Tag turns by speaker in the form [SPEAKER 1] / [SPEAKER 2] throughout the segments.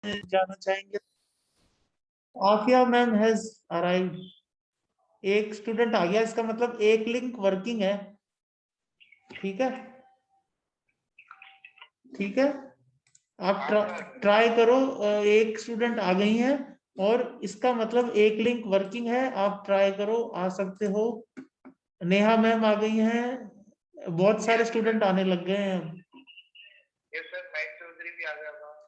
[SPEAKER 1] जाना चाहेंगे? Afiya ma'am has arrived. एक स्टूडेंट आ गया, इसका मतलब एक लिंक वर्किंग है। ठीक है, ठीक है, आप ट्राई करो। एक स्टूडेंट आ गई है और इसका मतलब एक लिंक वर्किंग है। आप ट्राई करो, आ सकते हो। नेहा मैम आ गई हैं। बहुत सारे स्टूडेंट आने लग गए हैं।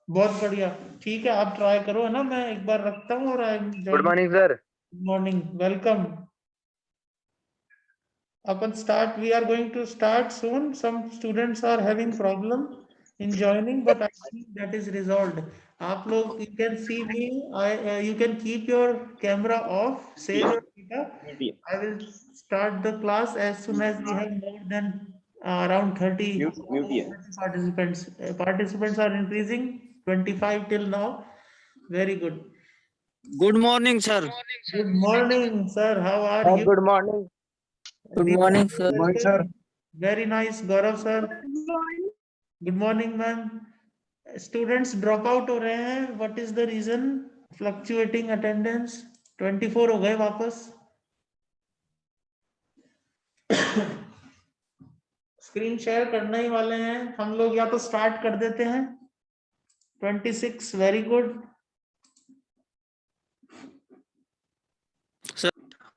[SPEAKER 1] बहुत बढ़िया, ठीक है, आप ट्राई करो, है ना। मैं एक बार रखता हूँ और I am
[SPEAKER 2] good morning sir.
[SPEAKER 1] Good morning, welcome. Upon start, we are going to start soon. Some students are having problem in joining, but I think that is resolved. आप लोग, you can see me. You can keep your camera off, save your data. I will start the class as soon as we have more than around 30 participants. Participants are increasing, 25 till now. Very good.
[SPEAKER 3] Good morning, sir.
[SPEAKER 1] Good morning, sir. How are you?
[SPEAKER 2] Good morning.
[SPEAKER 3] Good morning, sir.
[SPEAKER 1] Welcome. Very nice, Gaurav sir. Good morning, ma'am. Students drop out हो रहे हैं. What is the reason? Fluctuating attendance. 24 हो गए वापस. Screen share करना ही वाले हैं हम लोग, या तो स्टार्ट कर देते हैं। 26, वेरी गुड।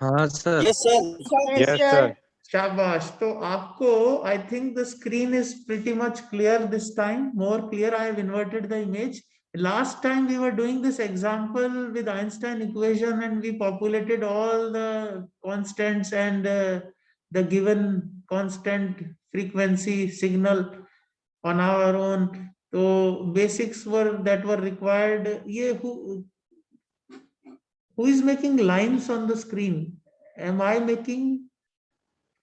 [SPEAKER 2] हाँ sir.
[SPEAKER 3] Yes, sir.
[SPEAKER 2] Yes sir.
[SPEAKER 1] शाबाश। तो आपको, I think the screen is pretty much clear this time, more clear. I have inverted the image. Last time we were doing this example with Einstein equation and we populated all the constants and the given constant frequency signal on our own. So basics that were required. ये who is making lines on the screen? Am I making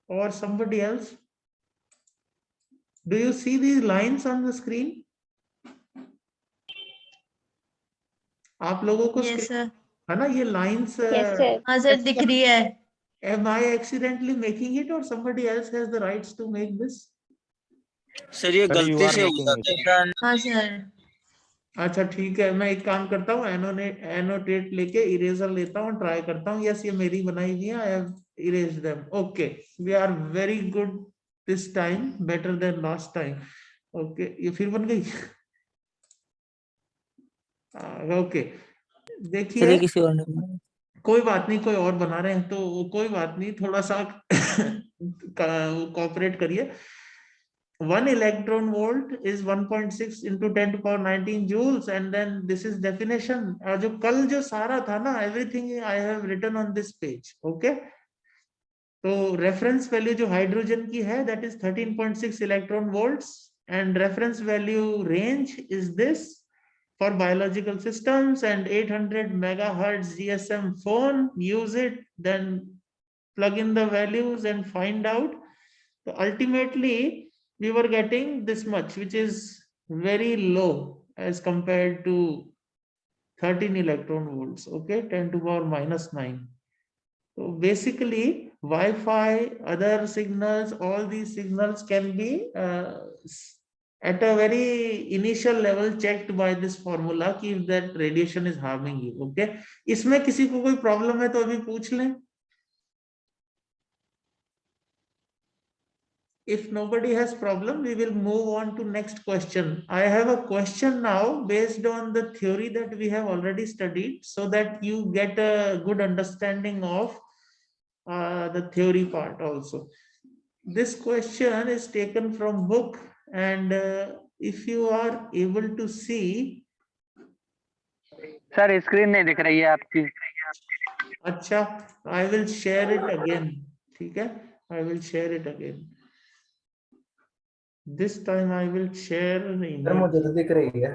[SPEAKER 1] or somebody else? Do you see these lines on the screen? आप लोगों को
[SPEAKER 4] Yes, sir.
[SPEAKER 1] है ना ये lines?
[SPEAKER 5] Yes, sir.
[SPEAKER 4] हाँ sir, दिख रही है।
[SPEAKER 1] Am I accidentally making it or somebody else has the rights to make this?
[SPEAKER 3] Sir, ये गलती से हो जाता है sir.
[SPEAKER 4] हाँ सर।
[SPEAKER 1] अच्छा ठीक है, मैं एक काम करता हूँ, एनोटेट लेके इरेजर लेता हूँ, ट्राई करता हूँ। यस, ये मेरी बनाई हुई है। I have erased them. Okay, we are very good this time, better than last time. Okay, ये फिर बन गई। ओके, देखिए,
[SPEAKER 3] किसी और ने
[SPEAKER 1] कोई बात नहीं, कोई और बना रहे हैं तो कोई बात नहीं, थोड़ा सा कोऑपरेट करिए। 1 electron volt is 1.6 into 10 to power 19 joules, and then this is definition. जो कल जो सारा था ना, everything I have written on this page. Okay, तो रेफरेंस वैल्यू जो हाइड्रोजन की है, that is 13.6 electron volts, and reference value range is this for biological systems, and 800 megahertz GSM phone. Use it, then plug in the values and find out. So ultimately we were getting this much, which is very low as compared to 13 electron volts. Okay, 10 to power minus 9. So basically Wi-Fi, other signals, all these signals can be at a very initial level checked by this formula कि if that radiation is harming you. Okay, इसमें किसी को कोई problem है तो अभी पूछ लें. If nobody has problem, we will move on to next question. I have a question now based on the theory that we have already studied, so that you get a good understanding of the theory part also. This question is taken from book, and if you are able to see.
[SPEAKER 2] Sir screen नहीं दिख रही है आपकी।
[SPEAKER 1] अच्छा, I will share it again. ठीक है, I will share it again. This time I will share an image.
[SPEAKER 6] मुझे तो दिख रही है।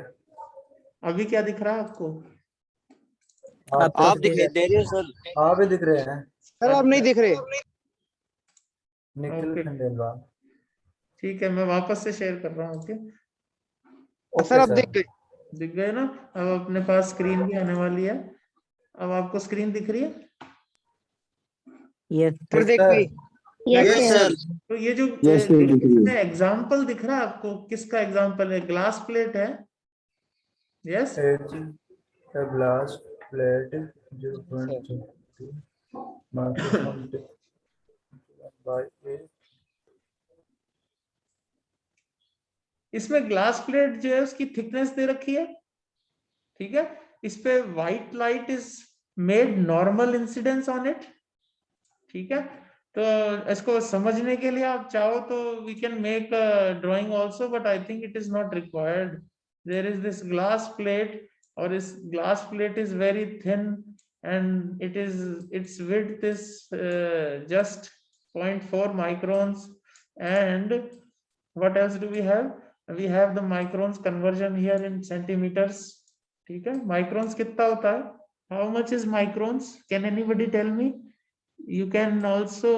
[SPEAKER 1] अभी क्या दिख रहा है आपको?
[SPEAKER 3] आप दिखाई दे रहे हो सर।
[SPEAKER 6] आप भी दिख रहे हैं
[SPEAKER 7] सर, आप नहीं दिख रहे।
[SPEAKER 6] निखिल खंडेलवाल।
[SPEAKER 1] ठीक है, मैं वापस से शेयर कर रहा हूँ। ओके
[SPEAKER 7] सर, आप दिख गए।
[SPEAKER 1] दिख गए ना? अब अपने पास स्क्रीन भी आने वाली है। अब आपको स्क्रीन दिख रही है?
[SPEAKER 3] यस
[SPEAKER 7] सर, दिख गई।
[SPEAKER 5] Yes, sir.
[SPEAKER 1] तो ये जो इसमें एग्जाम्पल दिख रहा है आपको, किसका एग्जाम्पल है? ग्लास प्लेट है, Yes.
[SPEAKER 6] Edge a glass plate 0.2 microphone by a
[SPEAKER 1] इसमें ग्लास प्लेट जो है उसकी थिकनेस दे रखी है, ठीक है। इस पे white light is made normal incidence on it, ठीक है। तो इसको समझने के लिए आप चाहो तो we can make a drawing also, but I think it is not required. There is this glass plate, और इस glass plate is very thin and its width is just 0.4 microns. And what else do we have? We have the microns conversion here in centimeters, ठीक है। microns कितना होता है? How much is microns? Can anybody tell me? You can also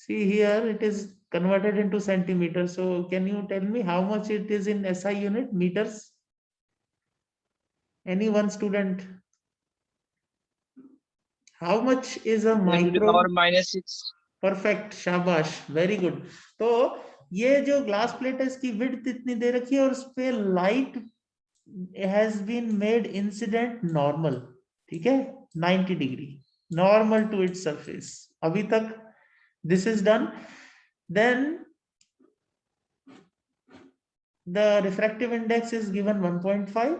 [SPEAKER 1] see here it is converted into centimeters. So can you tell me how much it is in SI unit, meters? Any one student? How much is a
[SPEAKER 3] 10 to the
[SPEAKER 1] micron?
[SPEAKER 3] power minus 6.
[SPEAKER 1] Perfect, शाबाश, very good. तो ये जो glass plate है इसकी width इतनी दे रखी है और उस पे light has been made incident normal, ठीक है, 90 degree normal to its surface. अभी तक this is done. Then the refractive index is given 1.5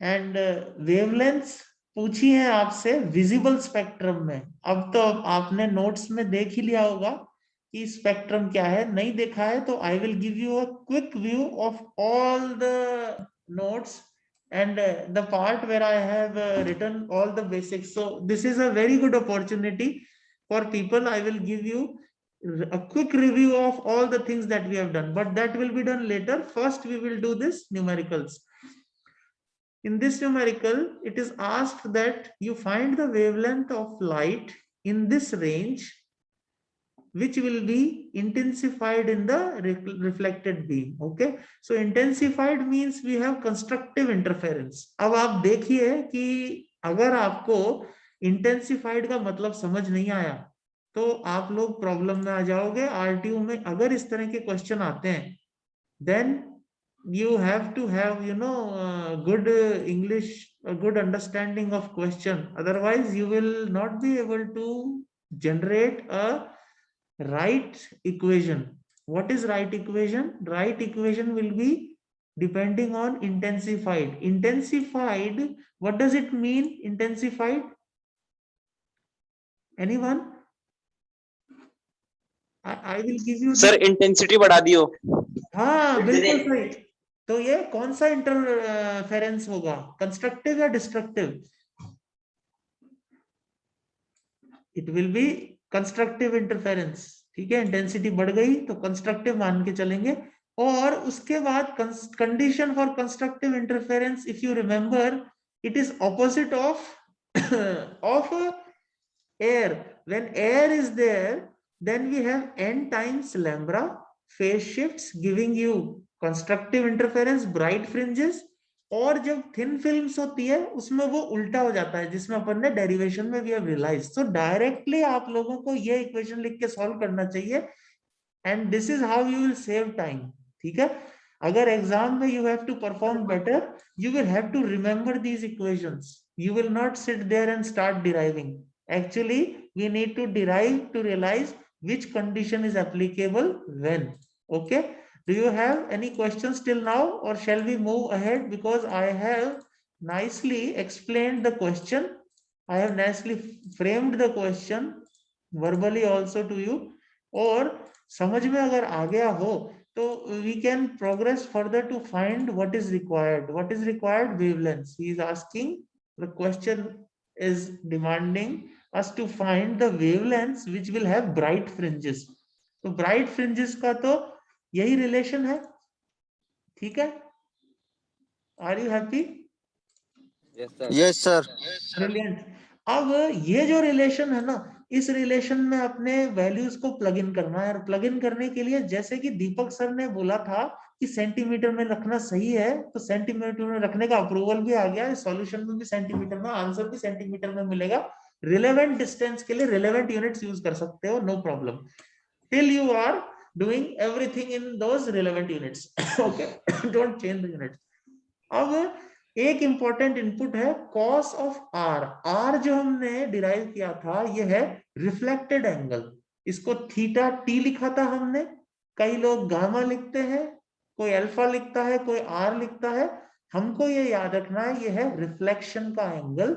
[SPEAKER 1] and wavelength पूछी है आपसे विजिबल स्पेक्ट्रम में। अब तो आपने नोट्स में देख ही लिया होगा कि स्पेक्ट्रम क्या है, नहीं देखा है तो I will give you a quick view of all the notes and the part where I have written all the basics. So this is a very good opportunity for people. I will give you a quick review of all the things that we have done, but that will be done later. First we will do this numericals. In this numerical, it is asked that you find the wavelength of light in this range, which will be intensified in the reflected beam. Okay, so intensified means we have constructive interference. अब आप देखिए कि अगर आपको intensified का मतलब समझ नहीं आया तो आप लोग प्रॉब्लम में आ जाओगे। आरटीयू में अगर इस तरह के क्वेश्चन आते हैं then you have to have good English, a good understanding of question, otherwise you will not be able to generate a right equation. What is right equation? Right equation will be depending on intensified. Intensified, what does it mean, intensified? Anyone? I will give you
[SPEAKER 3] sir intensity बढ़ा दियो।
[SPEAKER 1] हाँ बिल्कुल सही। तो ये कौन सा interference होगा, कंस्ट्रक्टिव या destructive? It will be constructive interference, ठीक है। इंटेंसिटी बढ़ गई तो कंस्ट्रक्टिव मान के चलेंगे। और उसके बाद condition for constructive interference, if you remember, it is opposite of air. When air is there then we have n times lambda phase shifts giving you constructive interference, bright fringes। और जब thin films होती है उसमें वो उल्टा हो जाता है, जिसमें अपन ने डेरिवेशन में भी हैव रियलाइज। तो डायरेक्टली आप लोगों को ये इक्वेशन लिख के सॉल्व करना चाहिए and this is how you will save time, ठीक है। अगर एग्जाम में you have to perform better, you will have to remember these equations, you will not sit there and start deriving. Actually we need to derive to realise which condition is applicable when. Okay, do you have any questions till now or shall we move ahead? Because I have nicely explained the question, I have nicely framed the question verbally also to you, और समझ में अगर आ गया हो तो we can progress further to find what is required. What is required? Wavelengths. He is asking, the question is demanding us to find the wavelengths which will have bright fringes. तो bright fringes का तो यही relation है, ठीक है। Are you happy?
[SPEAKER 3] Yes sir.
[SPEAKER 1] Brilliant. अब ये जो रिलेशन है ना, इस रिलेशन में अपने वैल्यूज को प्लग इन करना है। और प्लग इन करने के लिए जैसे कि दीपक सर ने बोला था कि सेंटीमीटर में रखना सही है, तो सेंटीमीटर में रखने का अप्रूवल भी आ गया। सॉल्यूशन में भी सेंटीमीटर में, आंसर भी सेंटीमीटर में मिलेगा। रिलेवेंट डिस्टेंस के लिए रिलेवेंट यूनिट्स यूज कर सकते हो, no problem. Till you are doing everything in those relevant units. Okay, don't change the units. अब एक इंपॉर्टेंट इनपुट है cos of r. r जो हमने डिराइव किया था ये है रिफ्लेक्टेड एंगल. इसको थीटा टी लिखा था हमने, कई लोग गामा लिखते हैं, कोई अल्फा लिखता है, कोई आर लिखता है. हमको ये याद रखना है ये है रिफ्लेक्शन का एंगल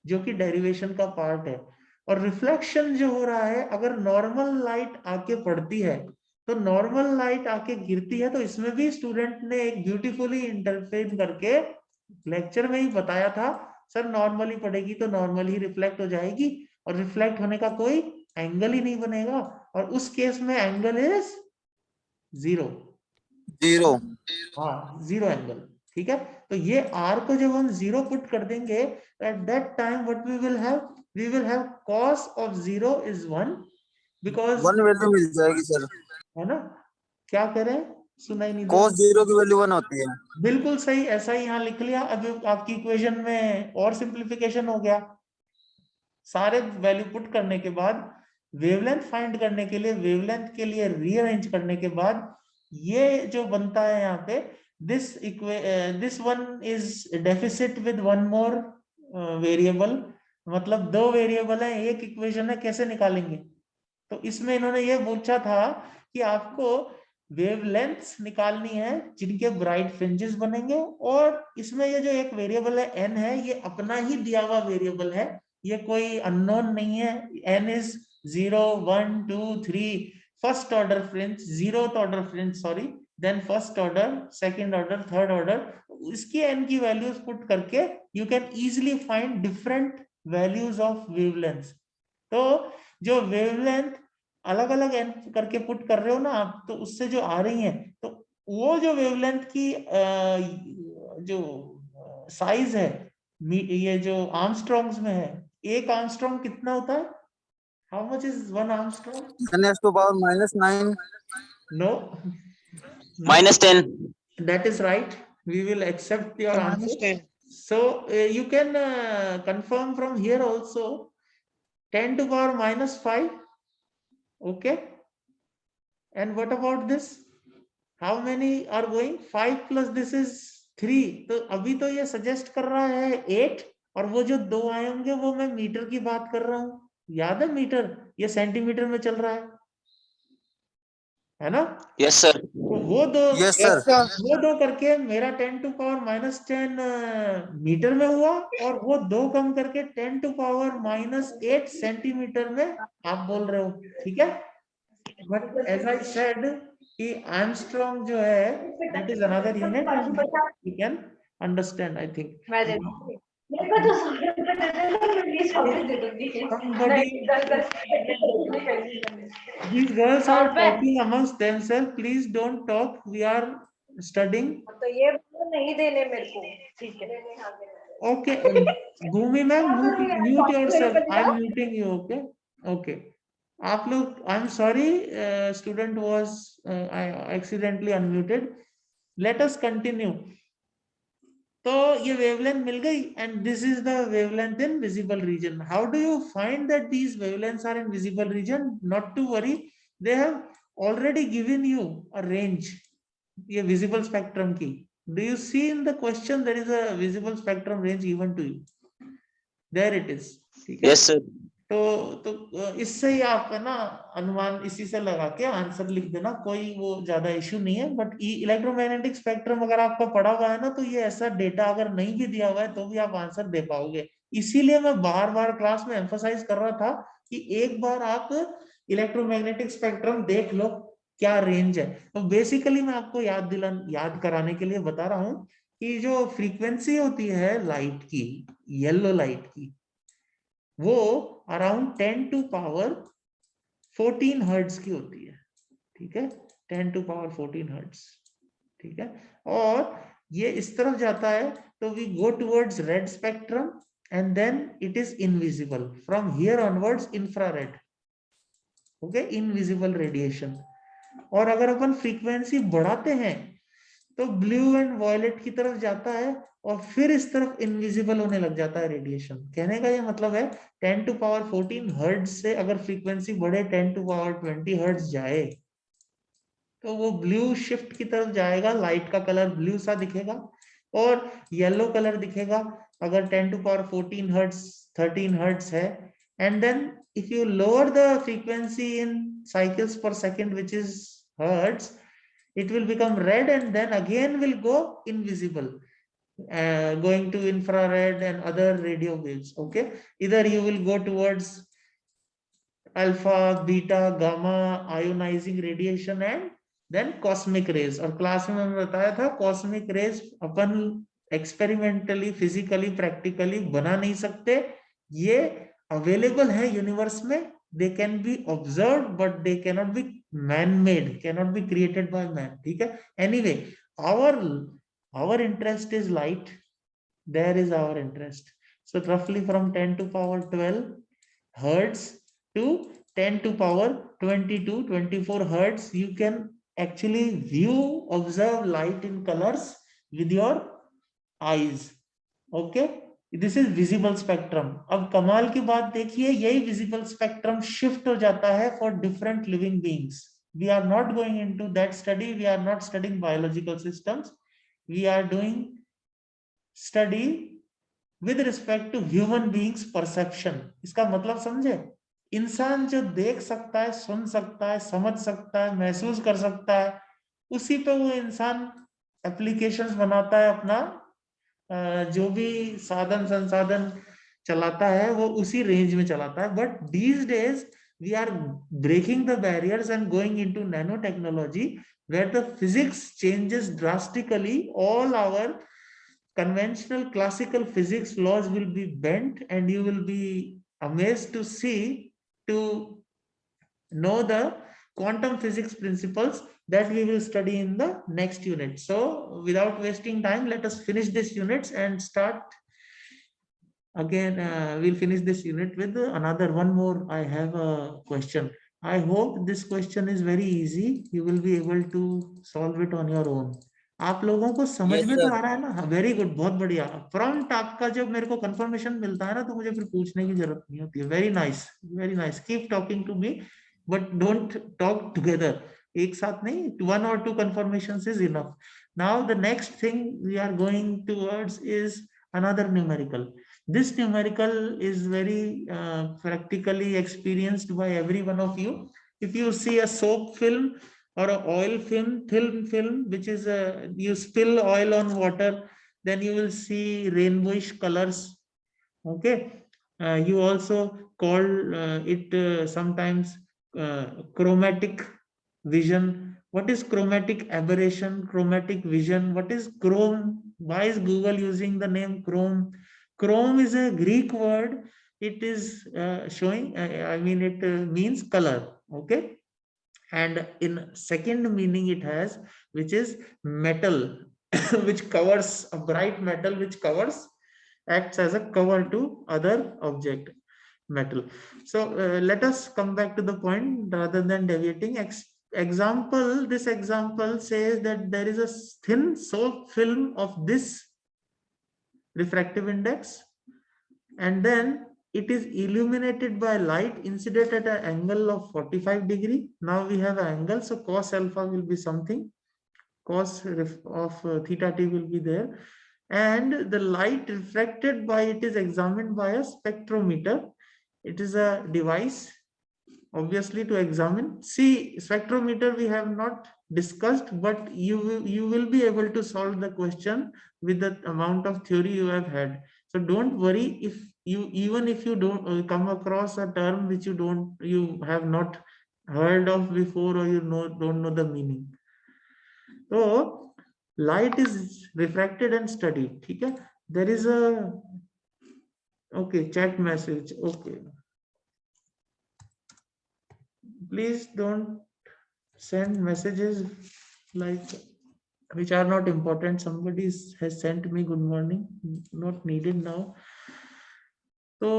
[SPEAKER 1] जो कि डेरिवेशन का पार्ट है. और रिफ्लेक्शन जो हो रहा है, अगर नॉर्मल लाइट आके पड़ती है तो नॉर्मल लाइट आके गिरती है, तो इसमें भी स्टूडेंट ने एक ब्यूटीफुली इंटरप्रेट करके लेक्चर में ही बताया था, सर नॉर्मली पड़ेगी तो नॉर्मल ही रिफ्लेक्ट हो जाएगी और रिफ्लेक्ट होने का कोई एंगल ही नहीं बनेगा, और उस केस में एंगल इज जीरो.
[SPEAKER 3] जीरो.
[SPEAKER 1] हाँ, जीरो एंगल. ठीक है, तो ये आर को जब हम जीरो पुट कर देंगे, at that time what we will have cos of 0 is 1 because
[SPEAKER 3] 1 value मिल जाएगी सर.
[SPEAKER 1] है ना. क्या करें, सुनाई नहीं
[SPEAKER 3] cos
[SPEAKER 1] दे.
[SPEAKER 3] 0 की वैल्यू 1 होती है.
[SPEAKER 1] बिल्कुल सही, ऐसा ही यहाँ लिख लिया. अब आपकी इक्वेशन में और सिंप्लीफिकेशन हो गया. सारे वैल्यू पुट करने के बाद वेवलेंथ फाइंड करने के लिए, वेवलेंथ के लिए रीअरेंज करने के बाद ये जो बनता है यहाँ पे, this one is deficit with one more variable. मतलब दो वेरिएबल है, एक इक्वेशन है, कैसे निकालेंगे. तो इसमें इन्होंने ये पूछा था कि आपको वेवलेंथ्स निकालनी है जिनके ब्राइट फ्रिंजेस बनेंगे, और इसमें ये जो एक वेरिएबल है n है, ये अपना ही दिया हुआ वेरिएबल है, ये कोई अननोन नहीं है. n is 0 1 2 3 first order fringe, zeroth order fringe sorry, then first order, second order, third order. इसकी n की वैल्यूज पुट करके you can easily find different values of wavelength. तो जो वेवलेंथ अलग अलग एन करके पुट कर रहे हो ना आप, तो उससे जो आ रही है, तो वो जो वेवलेंथ की जो साइज है, ये जो आर्मस्ट्रॉन्ग्स में है, एक आर्मस्ट्रॉन्ग कितना होता है, how much is one Armstrong?
[SPEAKER 3] 10 to power -9.
[SPEAKER 1] No,
[SPEAKER 3] -10.
[SPEAKER 1] that is right, we will accept your answer. So you can confirm from here also 10 to power -5. Okay, and what about this? How many are going? 5 plus this is 3. तो अभी तो ये suggest कर रहा है 8, और वो जो दो आए होंगे वो मैं मीटर की बात कर रहा हूँ. याद है मीटर, ये सेंटीमीटर में चल रहा है ना.
[SPEAKER 3] Yes sir.
[SPEAKER 1] तो वो दो,
[SPEAKER 3] यस सर.
[SPEAKER 1] वो दो करके मेरा 10 to power -10 मीटर में हुआ, और वो दो कम करके 10 to power -8 सेंटीमीटर में आप बोल रहे हो. ठीक है, बट एज आई सेड कि आर्मस्ट्रॉन्ग जो है that is another unit, you can understand. I think these girls are talking amongst themselves. Please don't talk, we are studying.
[SPEAKER 4] तो ये नहीं देने मेरे को. ठीक है.
[SPEAKER 1] Okay, Bhumi ma'am, mute yourself. I'm muting you. Okay, okay. आप लोग, I'm sorry, student was I accidentally unmuted. Let us continue. तो ये wavelength मिल गई, and this is the wavelength in visible region. How do you find that these wavelengths are in visible region? Not to worry, they have already given you a range. ये visible spectrum की. Do you see in the question there is a visible spectrum range given to you? There it is.
[SPEAKER 3] Yes sir.
[SPEAKER 1] तो इससे ही आप है ना अनुमान इसी से लगा के आंसर लिख देना, कोई वो ज्यादा इश्यू नहीं है. बट इलेक्ट्रोमैग्नेटिक स्पेक्ट्रम अगर आपका पढ़ा हुआ है ना, तो ये ऐसा डेटा अगर नहीं भी दिया हुआ है तो भी आप आंसर दे पाओगे. इसीलिए मैं बार बार क्लास में एम्फसाइज कर रहा था कि एक बार आप इलेक्ट्रोमैग्नेटिक स्पेक्ट्रम देख लो क्या रेंज है. तो बेसिकली मैं आपको याद कराने के लिए बता रहा हूँ कि जो फ्रीक्वेंसी होती है लाइट की, येलो लाइट की, वो अराउंड 10 to power 14 हर्ट्ज की होती है. ठीक है, 10 to power 14 हर्ट्ज. ठीक है, और ये इस तरफ जाता है तो we go towards red spectrum, and then it is invisible. From here onwards infrared. Okay, invisible radiation. और अगर अपन फ्रीक्वेंसी बढ़ाते हैं तो ब्लू एंड वॉयलेट की तरफ जाता है, और फिर इस तरफ इनविजिबल होने लग जाता है रेडिएशन. कहने का ये मतलब है 10 to power 14 हर्ट्ज से अगर फ्रीक्वेंसी बढ़े 10 to power 20 हर्ट्ज जाए, तो वो ब्लू शिफ्ट की तरफ जाएगा, लाइट का कलर ब्लू सा दिखेगा और येलो कलर दिखेगा अगर 10 to power 14 हर्ट्ज 13 हर्ट्ज है. And then if you lower the frequency in cycles per second, which is hertz, it will become red and then again will go invisible, going to infrared and other radio waves. Okay, either you will go towards alpha, beta, gamma, ionizing radiation and then cosmic rays. और class में मैंने बताया था cosmic rays अपन experimentally physically practically बना नहीं सकते, ये available है यूनिवर्स में. They can be observe but they cannot be man made, cannot be created by man. ठीक है. Anyway, our interest is light. There is our interest. So roughly from 10 to power 12 hertz to 10 to power 22 24 hertz, you can actually view, observe light in colors with your eyes. Okay, this is visible spectrum. अब कमाल की बात देखिए, यही visible spectrum shift हो जाता है for different living beings. We are not going into that study. We are not studying biological systems. We are doing study with respect to human beings perception. इसका मतलब समझे, इंसान जो देख सकता है, सुन सकता है, समझ सकता है, महसूस कर सकता है, उसी पे वो इंसान एप्लीकेशंस बनाता है, अपना जो भी साधन संसाधन चलाता है वो उसी रेंज में चलाता है. But these days we are breaking the barriers and going into nano technology where the physics changes drastically. All our conventional classical physics laws will be bent and you will be amazed to see, to know the quantum physics principles that we will study in the next unit. So without wasting time, let us finish this unit and start again. We'll finish this unit with another one more. I have a question. I hope this question is very easy. You will be able to solve it on your own. आप लोगों को समझ
[SPEAKER 3] Yes,
[SPEAKER 1] में तो
[SPEAKER 3] sir.
[SPEAKER 1] आ रहा है ना? Very good, बहुत बढ़िया. प्रॉम्प्ट आपका जब मेरे को कंफर्मेशन मिलता है ना, तो मुझे फिर पूछने की जरूरत नहीं होती है. Very nice, very nice. Keep talking to me but don't talk together. एक साथ नहीं, 1 or 2 confirmations is enough. Now the next thing we are going towards is another numerical. This numerical is very practically experienced by every one of you. If you see a soap film or an oil film, thin film, which is you spill oil on water, then you will see rainbowish colors. Okay, you also call it sometimes chromatic vision. What is chromatic aberration, chromatic vision? What is chrome? Why is Google using the name chrome? Chrome is a Greek word. It is showing, I mean, it means color. Okay, and in second meaning it has, which is metal, which covers, a bright metal which covers, acts as a cover to other object, metal. So let us come back to the point rather than deviating. Example, this example says that there is a thin soap film of this refractive index, and then it is illuminated by light incident at an angle of 45 degree. Now we have an angle, so cos alpha will be something, cos of theta t will be there, and the light refracted by it is examined by a spectrometer. It is a device obviously to examine. See, spectrometer we have not discussed, but you will be able to solve the question with the amount of theory you have had. So don't worry if you, even if you don't come across a term which you have not heard of before, or you don't know the meaning. So light is refracted and studied. Okay, there is a, okay, chat message. Okay, please don't send messages like which are not important. Somebody has sent me good morning, not needed now. तो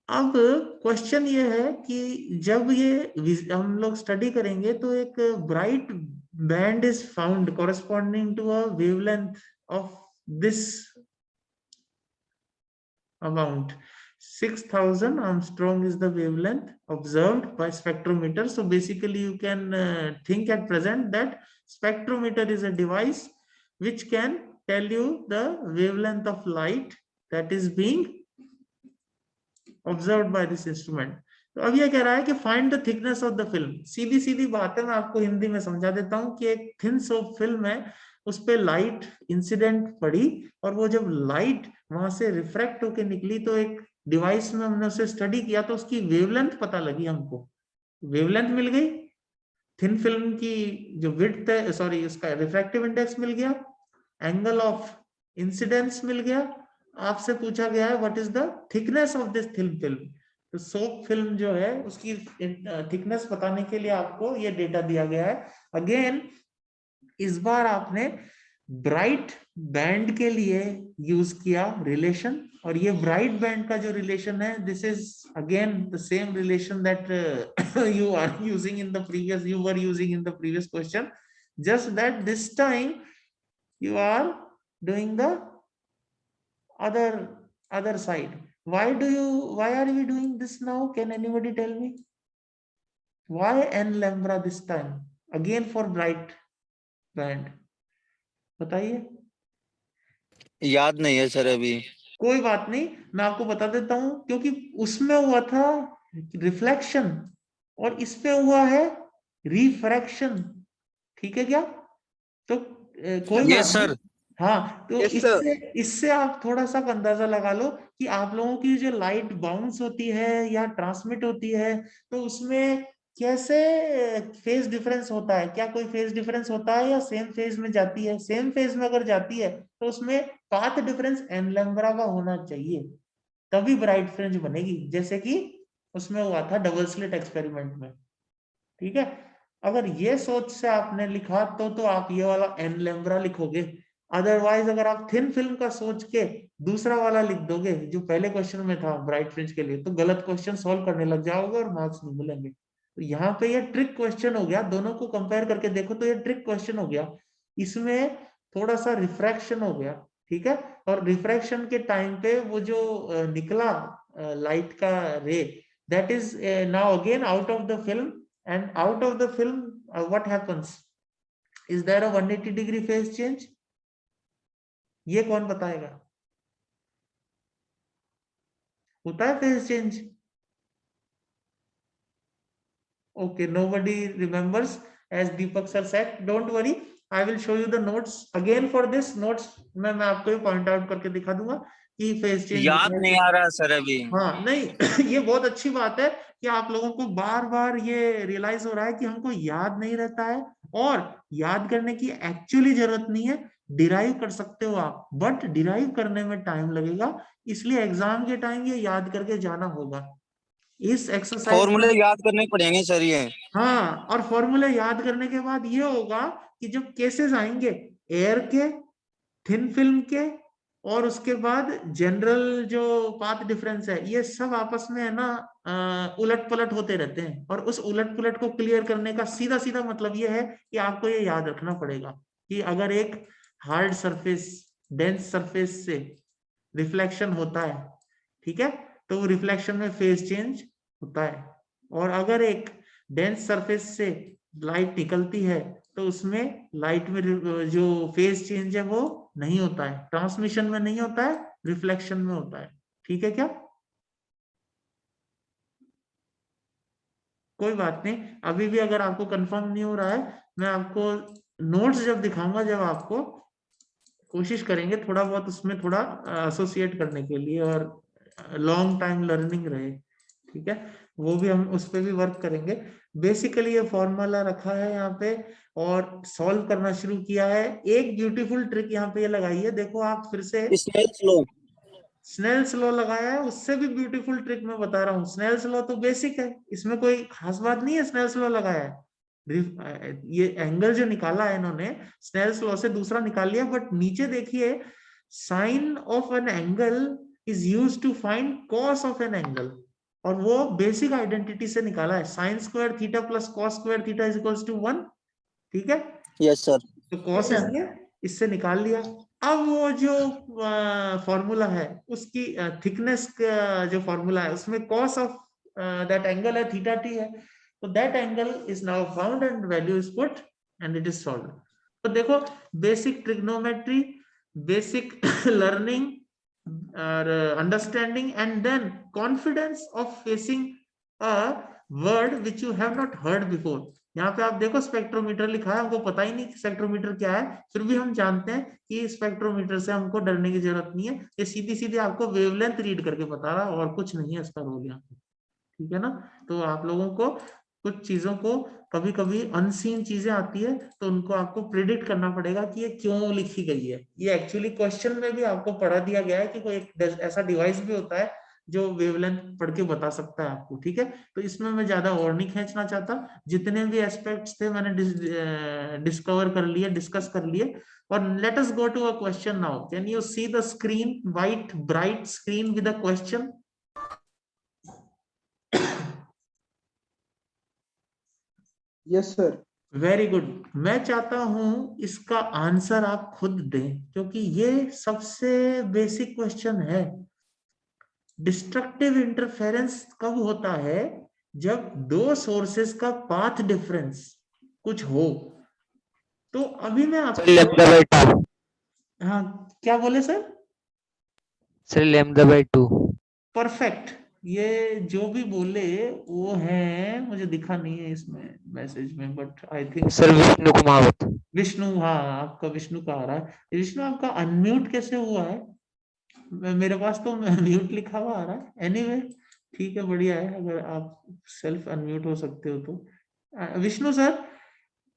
[SPEAKER 1] अब question ये है कि जब ये हम लोग study करेंगे तो एक bright band is found corresponding to a wavelength of this amount. 6000 Armstrong is the wavelength observed by spectrometer. So basically you can think at present that spectrometer is a device which can tell you the wavelength of light that is being observed by this instrument. तो अब ये कह रहा है कि find the thickness of the film. सीधी सीधी बात है, मैं आपको हिंदी में समझा देता हूँ कि एक थिन सोप फिल्म है, उस पे लाइट इंसिडेंट पड़ी और वो जब लाइट वहां से रिफ्रैक्ट होके निकली तो एक डिवाइस में हमने उसे स्टडी किया तो उसकी वेवलेंथ पता लगी हमको, वेवलेंथ मिल गई, थिन फिल्म की जो विड्थ है, सॉरी उसका रिफ्रैक्टिव इंडेक्स मिल गया, एंगल ऑफ इंसिडेंस मिल गया। आपसे पूछा गया है what is the thickness of this thin film. तो सोप फिल्म जो है उसकी थिकनेस बताने के लिए आपको ये डेटा दिया गया है। अगेन इस बार आपने ब्राइट बैंड के लिए यूज किया रिलेशन, और ये ब्राइट बैंड का जो रिलेशन है, this is again the same relation that you are using in the previous, you were using in the previous question, just that this time you are doing the other side. Why are we doing this now? Can anybody tell me why n lambda this time again for bright band? बताइए।
[SPEAKER 3] याद नहीं है sir अभी।
[SPEAKER 1] कोई बात नहीं, मैं आपको बता देता हूं, क्योंकि उसमें हुआ था रिफ्लेक्शन और इस पे हुआ है रिफ्रैक्शन। ठीक है क्या? तो कोई बात
[SPEAKER 3] यस सर।
[SPEAKER 1] नहीं। हाँ, तो इससे आप थोड़ा सा अंदाजा लगा लो कि आप लोगों की जो लाइट बाउंस होती है या ट्रांसमिट होती है तो उसमें कैसे फेज डिफरेंस होता है। क्या कोई फेज डिफरेंस होता है या सेम फेज में जाती है? सेम फेज में अगर जाती है तो उसमें पाथ डिफरेंस एन लैम्ब्डा का होना चाहिए, तभी ब्राइट फ्रिंज बनेगी, जैसे कि उसमें हुआ था डबल स्लिट एक्सपेरिमेंट में। ठीक है, अगर ये सोच से आपने लिखा तो आप ये वाला एन लैम्ब्डा लिखोगे। अदरवाइज अगर आप थिन फिल्म का सोच के दूसरा वाला लिख दोगे जो पहले क्वेश्चन में था ब्राइट फ्रिंज के लिए, तो गलत क्वेश्चन सॉल्व करने लग जाओगे और मार्क्स नहीं मिलेंगे। तो यहाँ पे ये ट्रिक क्वेश्चन हो गया, दोनों को कंपेयर करके देखो तो ये ट्रिक क्वेश्चन हो गया। इसमें थोड़ा सा रिफ्रैक्शन हो गया, ठीक है, और रिफ्रैक्शन के टाइम पे वो जो निकला लाइट का ray, that is now again out of the film, and out of the film what happens? Is there a 180 degree phase change? ये कौन बताएगा? होता है phase change? Okay, nobody remembers. As Deepak sir said, don't worry, I will show you the notes again. For this notes मैं आपको point out करके दिखा दूंगा कि फेज चेंज
[SPEAKER 3] याद नहीं आ रहा सर अभी।
[SPEAKER 1] हाँ नहीं ये बहुत अच्छी बात है कि आप लोगों को बार बार ये रियलाइज हो रहा है कि हमको याद नहीं रहता है, और याद करने की एक्चुअली जरूरत नहीं है, डिराइव कर सकते हो आप, बट डिराइव करने में टाइम लगेगा, इसलिए एग्जाम के टाइम ये याद करके जाना होगा। इस एक्सरसाइज
[SPEAKER 3] फॉर्मूले याद करने पड़ेंगे सर ये।
[SPEAKER 1] हाँ, और फॉर्मूले याद करने के बाद ये होगा कि जब केसेस आएंगे एयर के, थिन फिल्म के, और उसके बाद जनरल जो पाथ डिफरेंस है, ये सब आपस में है ना उलट पलट होते रहते हैं, और उस उलट पुलट को क्लियर करने का सीधा सीधा मतलब ये है कि आपको ये याद रखना पड़ेगा कि अगर एक हार्ड सरफेस, डेंस सरफेस से रिफ्लेक्शन होता है, ठीक है, तो वो रिफ्लेक्शन में फेज चेंज होता है, और अगर एक डेंस सरफेस से लाइट निकलती है तो उसमें लाइट में जो फेज चेंज है वो नहीं होता है, ट्रांसमिशन में नहीं होता है, रिफ्लेक्शन में होता है। ठीक है क्या? कोई बात नहीं, अभी भी अगर आपको कंफर्म नहीं हो रहा है, मैं आपको नोट्स जब दिखाऊंगा, जब आपको कोशिश करेंगे थोड़ा बहुत उसमें थोड़ा एसोसिएट करने के लिए और लॉन्ग टाइम लर्निंग रहे, ठीक है, वो भी हम उस पर भी वर्क करेंगे। बेसिकली ये फॉर्मूला रखा है यहाँ पे और सॉल्व करना शुरू किया है। एक ब्यूटीफुल ट्रिक यहाँ पे ये लगाई है, देखो आप फिर से स्नेल्स लॉ लगाया है, उससे भी ब्यूटीफुल ट्रिक मैं बता रहा हूँ। स्नेल्स लॉ तो बेसिक है, इसमें कोई खास बात नहीं है, स्नेल्स लॉ लगाया है, ये एंगल जो निकाला है इन्होंने स्नेल्स लॉ से दूसरा निकाल लिया, बट नीचे देखिए sine of an angle is used to find cos of an angle, और वो बेसिक आइडेंटिटी से निकाला है, sine square theta plus cos square theta is equals to 1। ठीक है,
[SPEAKER 3] यस सर।
[SPEAKER 1] तो कॉस इसने इससे निकाल लिया, अब वो जो फॉर्मूला है उसकी थिकनेस का जो फॉर्मूला है उसमें कॉस ऑफ दैट एंगल है थीटा टी है, तो that angle is now found and value is put and it is solve. तो देखो बेसिक ट्रिग्नोमेट्री, बेसिक लर्निंग और understanding and then confidence of facing a word which you have not heard before. यहाँ पे आप देखो spectrometer लिखा है, हमको पता ही नहीं कि स्पेक्ट्रोमीटर क्या है, फिर भी हम जानते हैं कि स्पेक्ट्रोमीटर से हमको डरने की जरूरत नहीं है, ये सीधी सीधी आपको वेवलेंथ रीड करके बता रहा है और कुछ नहीं है इसका रोल यहाँ पे, ठीक है ना। तो आप लोगों को कुछ चीजों को कभी कभी अनसीन चीजें आती है तो उनको आपको प्रिडिक्ट करना पड़ेगा कि ये क्यों लिखी गई है। ये एक्चुअली क्वेश्चन में भी आपको पढ़ा दिया गया है कि कोई एक ऐसा डिवाइस भी होता है जो वेवलेंथ पढ़ के बता सकता है आपको, ठीक है। तो इसमें मैं ज्यादा और नहीं खींचना चाहता, जितने भी एस्पेक्ट्स थे मैंने डिस्कवर कर लिए, डिस्कस कर लिए। और let us go to a question now. Can you see the screen, white bright screen with a question?
[SPEAKER 6] Yes sir.
[SPEAKER 1] Very good. मैं चाहता हूं इसका आंसर आप खुद दें क्योंकि ये सबसे बेसिक क्वेश्चन है। डिस्ट्रक्टिव इंटरफेरेंस कब होता है? जब दो सोर्सेस का पाथ डिफरेंस कुछ हो। तो अभी मैं
[SPEAKER 2] सर
[SPEAKER 1] आपको,
[SPEAKER 2] लैम्डा बाय 2।
[SPEAKER 1] हाँ क्या बोले sir?
[SPEAKER 2] Sir lambda by 2।
[SPEAKER 1] Perfect. ये जो भी बोले वो है, मुझे दिखा नहीं है इसमें मैसेज में, but I think
[SPEAKER 2] sir Vishnu Kumawat.
[SPEAKER 1] Vishnu, हाँ आपका विष्णु का आ रहा है। विष्णु आपका अनम्यूट कैसे हुआ है? मेरे पास तो म्यूट लिखा हुआ आ रहा है। एनीवे ठीक है, बढ़िया है अगर आप सेल्फ अनम्यूट हो सकते हो तो। विष्णु सर,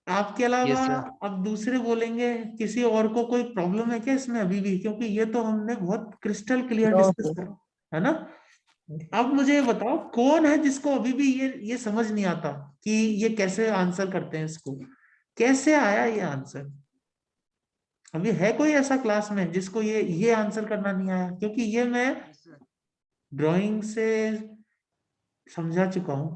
[SPEAKER 1] आपके अलावा
[SPEAKER 2] यस सर।
[SPEAKER 1] अब दूसरे बोलेंगे, किसी और को कोई प्रॉब्लम है क्या इसमें अभी भी? क्योंकि ये तो हमने बहुत क्रिस्टल क्लियर डिस्कस करा है ना। अब मुझे ये बताओ कौन है जिसको अभी भी ये समझ नहीं आता कि ये कैसे आंसर करते हैं, इसको कैसे आया ये आंसर? अभी है कोई ऐसा क्लास में जिसको ये आंसर करना नहीं आया? क्योंकि ये मैं ड्राइंग से समझा चुका हूं।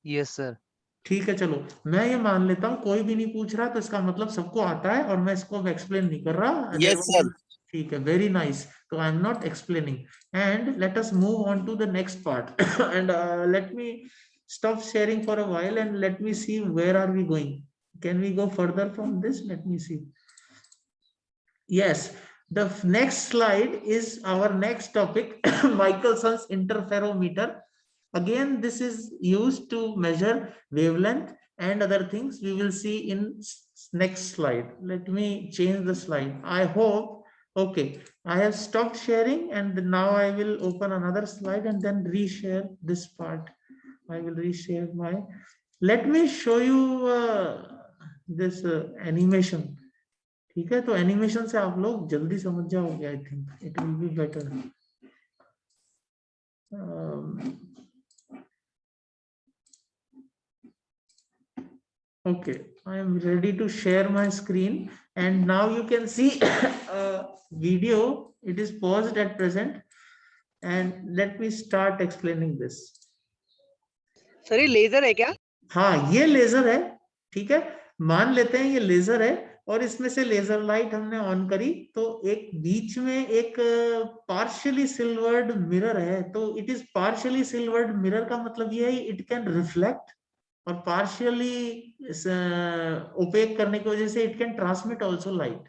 [SPEAKER 2] Yes sir.
[SPEAKER 1] ठीक है चलो, मैं ये मान लेता हूँ कोई भी नहीं पूछ रहा तो इसका मतलब सबको आता है और मैं इसको अब एक्सप्लेन नहीं कर रहा।
[SPEAKER 3] Yes sir.
[SPEAKER 1] ठीक है, वेरी नाइस। तो I am not explaining and let us move on to the next part and let me stop sharing for a while and let me see where are we going. Can we go further from this? Let me see. Yes, the next slide is our next topic, Michelson's interferometer. Again, this is used to measure wavelength and other things. We will see in next slide. Let me change the slide. I hope, okay, I have stopped sharing and now I will open another slide and then reshare this part. I will reshare my, let me show you this animation. ठीक है, तो animation से आप लोग जल्दी समझ जाओगे। आई think it will be better. Okay, I am ready to share my screen and now you can see a video. It is paused at present and let me start explaining this.
[SPEAKER 5] Sir ये laser है क्या?
[SPEAKER 1] हाँ ये laser है, ठीक है, मान लेते हैं ये लेजर है और इसमें से लेजर लाइट हमने ऑन करी तो एक बीच में एक पार्शियली सिल्वर्ड मिरर है। तो it is partially silvered mirror का मतलब ये है इट कैन रिफ्लेक्ट और पार्शियली ओपेक करने की वजह से it can transmit also light,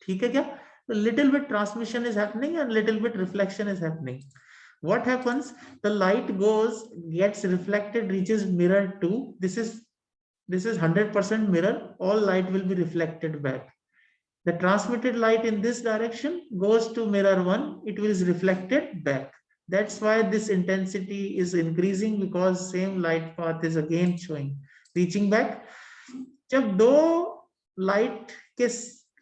[SPEAKER 1] ठीक है क्या? Little bit transmission is happening and little bit reflection is happening. What happens? The light gets reflected, reaches mirror 2. This is 100% mirror. All light will be reflected back. The transmitted light in this direction goes to mirror 1. It is reflected back. That's why this intensity is increasing because same light path is again showing, reaching back. जब दो light के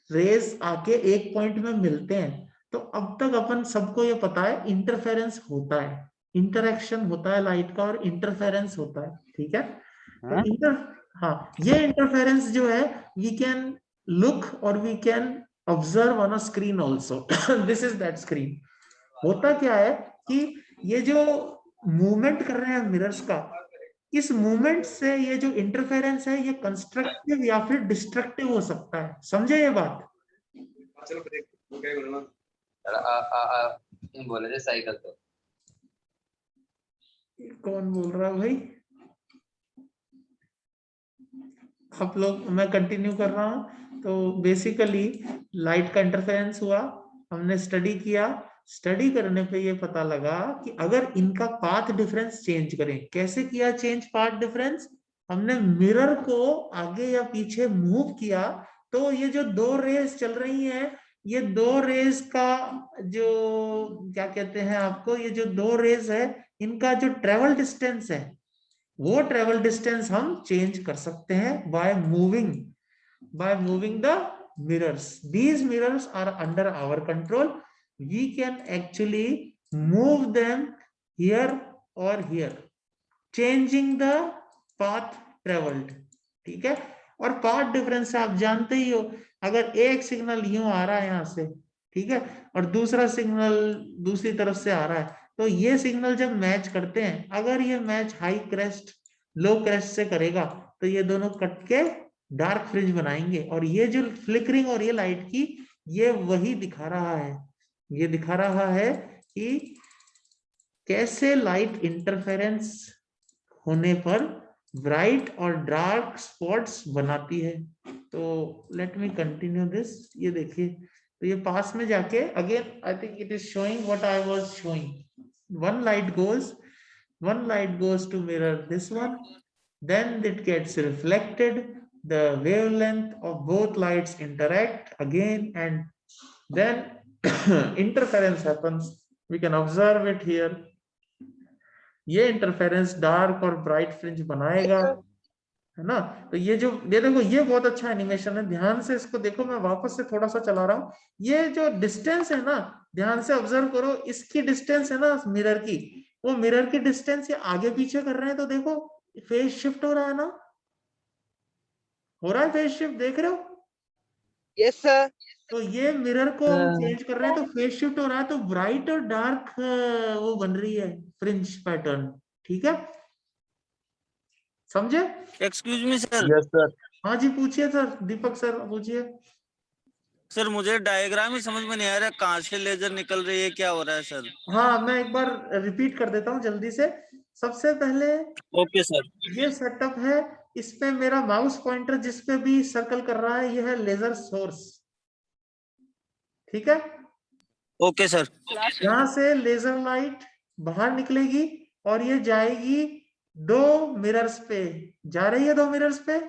[SPEAKER 1] raise आके एक point में मिलते हैं तो अब तक अपन सबको ये पता है इंटरफेरेंस होता है, इंटरेक्शन होता है लाइट का और इंटरफेरेंस होता है, ठीक है? तो ये इंटरफेरेंस जो है वी कैन लुक और we can observe on a screen also. This is that screen. होता क्या है कि ये जो मूवमेंट कर रहे हैं मिरर्स का, इस मूवमेंट से ये जो इंटरफेरेंस है ये कंस्ट्रक्टिव या फिर डिस्ट्रक्टिव हो सकता है. समझे ये बात?
[SPEAKER 2] बोले थे साइकिल तो
[SPEAKER 1] कौन बोल रहा है भाई? आप लोग, मैं कंटिन्यू कर रहा हूं। तो बेसिकली लाइट का इंटरफेरेंस हुआ, हमने स्टडी किया। स्टडी करने पे ये पता लगा कि अगर इनका पाथ डिफरेंस चेंज करें, कैसे किया चेंज पाथ डिफरेंस? हमने मिरर को आगे या पीछे मूव किया, तो ये जो दो रेस चल रही हैं, ये दो रेस का जो क्या कहते हैं आपको, ये जो दो रेस है, इनका जो ट्रेवल डिस्टेंस है, वो ट्रेवल डिस्टेंस हम चेंज कर सकते हैं by moving the mirrors. These mirrors are under our control. We can actually move them here or here, changing the path traveled. ठीक है? और पाथ डिफरेंस आप जानते ही हो, अगर एक सिग्नल यूं आ रहा है यहां से, ठीक है, और दूसरा सिग्नल दूसरी तरफ से आ रहा है, तो ये सिग्नल जब मैच करते हैं, अगर ये मैच हाई क्रेस्ट लो क्रेस्ट से करेगा, तो ये दोनों कट के डार्क फ्रिंज बनाएंगे। और ये जो फ्लिकरिंग और ये लाइट की, ये वही दिखा रहा है, ये दिखा रहा है कि कैसे लाइट इंटरफेरेंस होने पर ब्राइट और डार्क स्पॉट्स बनाती है। तो लेट मी कंटिन्यू दिस। ये देखिए, तो ये पास में जाके again I think it is showing what I was showing. one light goes to mirror this one, then it gets reflected, the wavelength of both lights interact again, and then interference happens. We can observe it here. ये interference dark और bright fringe बनाएगा, है ना? तो ये जो ये देखो, ये बहुत अच्छा एनिमेशन है, ध्यान से इसको देखो। मैं वापस से थोड़ा सा चला रहा हूँ। ये जो डिस्टेंस है ना, ध्यान से ऑब्जर्व करो, इसकी डिस्टेंस है ना मिरर की, वो मिरर की डिस्टेंस ये आगे पीछे कर रहे हैं, तो देखो फेज शिफ्ट हो रहा है ना, हो रहा है फेज शिफ्ट, देख रहे हो?
[SPEAKER 5] Yes sir.
[SPEAKER 1] तो ये मिरर को हम चेंज कर रहे हैं, तो फेज शिफ्ट हो रहा है, तो ब्राइट और डार्क वो बन रही है फ्रिंज पैटर्न। ठीक है, समझे?
[SPEAKER 3] Excuse me sir.
[SPEAKER 6] Yes, sir.
[SPEAKER 1] हाँ जी, पूछिए सर, दीपक सर पूछिए।
[SPEAKER 3] सर मुझे डायग्राम ही समझ में नहीं आ रहा, कहाँ से लेजर निकल रही है, क्या हो रहा है सर?
[SPEAKER 1] हाँ, मैं एक बार रिपीट कर देता हूँ जल्दी से। सबसे पहले
[SPEAKER 3] ओके सर।
[SPEAKER 1] ये सेटअप है, इसमें मेरा माउस पॉइंटर जिस पे भी सर्कल कर रहा है, ये है लेजर सोर्स। ठीक है,
[SPEAKER 3] ओके सर।
[SPEAKER 1] यहाँ से लेजर लाइट बाहर निकलेगी और ये जाएगी दो मिरर्स पे, जा रही है दो मिरर्स पे।